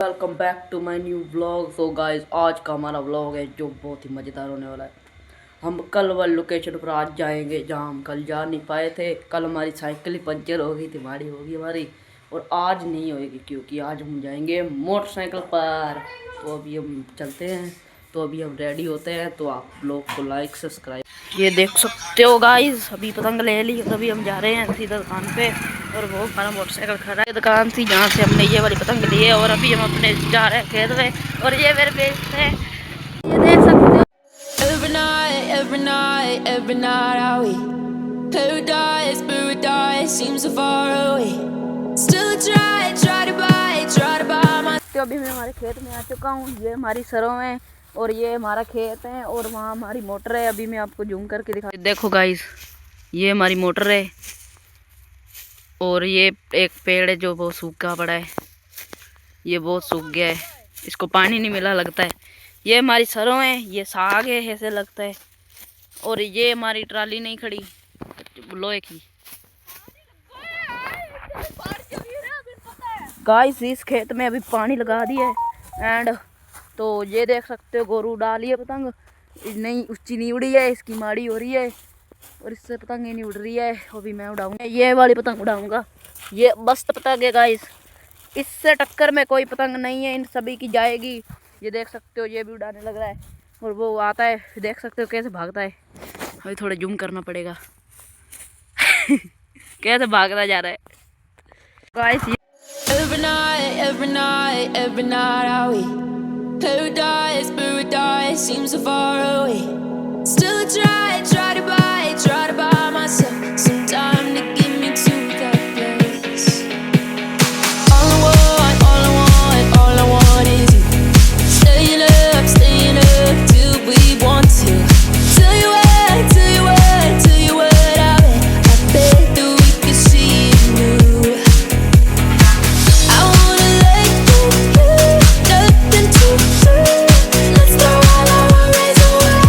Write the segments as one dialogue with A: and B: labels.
A: Welcome back to my new vlog. So guys, आज का हमारा व्लॉग है जो बहुत ही मज़ेदार होने वाला है। हम कल वाली लोकेशन पर आज जाएंगे जहां हम कल जा नहीं पाए थे। कल हमारी साइकिल ही पंचर हो गई थी, हमारी होगी हमारी, और आज नहीं होएगी क्योंकि आज हम जाएंगे मोटरसाइकिल पर। तो अभी हम चलते हैं, तो अभी हम रेडी होते हैं। तो आप लोग को लाइक सब्सक्राइब। ये देख सकते हो गाइस, अभी पतंग ले ली और अभी हम जा रहे हैं सीधा दुकान पे। और वो हमारा मोटरसाइकिल खड़ा है दुकान थी जहाँ से हमने ये वाली पतंग ली है। और अभी हम अपने जा रहे हैं खेत में और ये मेरे बेस्ट है, ये देख सकते हो। Every night are we paradise seems so far away. Still try to buy my. तो अभी मैं हमारे खेत में आ चुका हूँ। ये हमारी सरों है और ये हमारा खेत है और वहाँ हमारी मोटर है। अभी मैं आपको जूम करके दिखा, देखो गाइस, ये हमारी मोटर है और ये एक पेड़ है जो बहुत सूखा पड़ा है, ये बहुत सूख गया है, इसको पानी नहीं मिला लगता है। ये हमारी सरों है, ये साग है ऐसे लगता है। और ये हमारी ट्राली नहीं खड़ी लोहे की। गाइस, इस खेत में अभी पानी लगा दिया है एंड तो ये देख सकते हो गोरू डाली है पतंग। नहीं ऊंची नहीं उड़ी है, इसकी माड़ी हो रही है और इससे पतंग ही नहीं उड़ रही है। अभी मैं उड़ाऊंगा, ये वाली पतंग उड़ाऊंगा। ये मस्त पतंग है गाइस, इससे टक्कर में कोई पतंग नहीं है, इन सभी की जाएगी। ये देख सकते हो, ये भी उड़ाने लग रहा है और वो आता है, देख सकते हो कैसे भागता है। अभी थोड़ा जूम करना पड़ेगा कैसे भागता जा रहा है guys. Every night are we paradise seems so far away. Still try to buy myself some time to get me to that place. All I want is you. Staying up till we want to. Tell you what, I bet that we could see it new. I wanna let you nothing to lose. Let's throw all our worries away.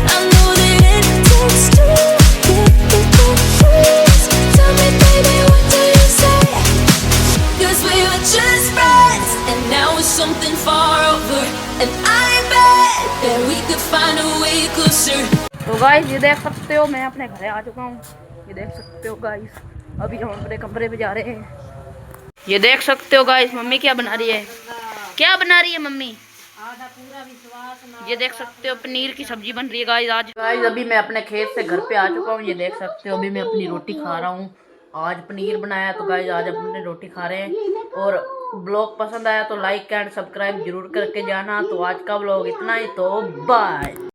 A: I know that it takes two to get the confused. Tell me baby, what do you say? 'Cause we were just friends and now it's something far over. And I bet that we could find a way closer. तो guys, ये देख सकते हो मैं अपने घर आ चुका हूँ। ये देख सकते हो गाइस, अभी हम अपने कमरे में जा रहे हैं। ये देख सकते हो गाइस, मम्मी क्या बना रही है, क्या बना रही है मम्मी। ये देख सकते हो पनीर की सब्जी बन रही है गाइस आज। गाइस, अभी मैं अपने खेत से घर पे आ चुका हूँ। ये देख सकते हो, अभी मैं अपनी रोटी खा रहा हूँ। आज पनीर बनाया तो गाइस आज अपने रोटी खा रहे हैं। और ब्लॉग पसंद आया तो लाइक एंड सब्सक्राइब जरूर करके जाना। तो आज का ब्लॉग इतना ही, तो बाय।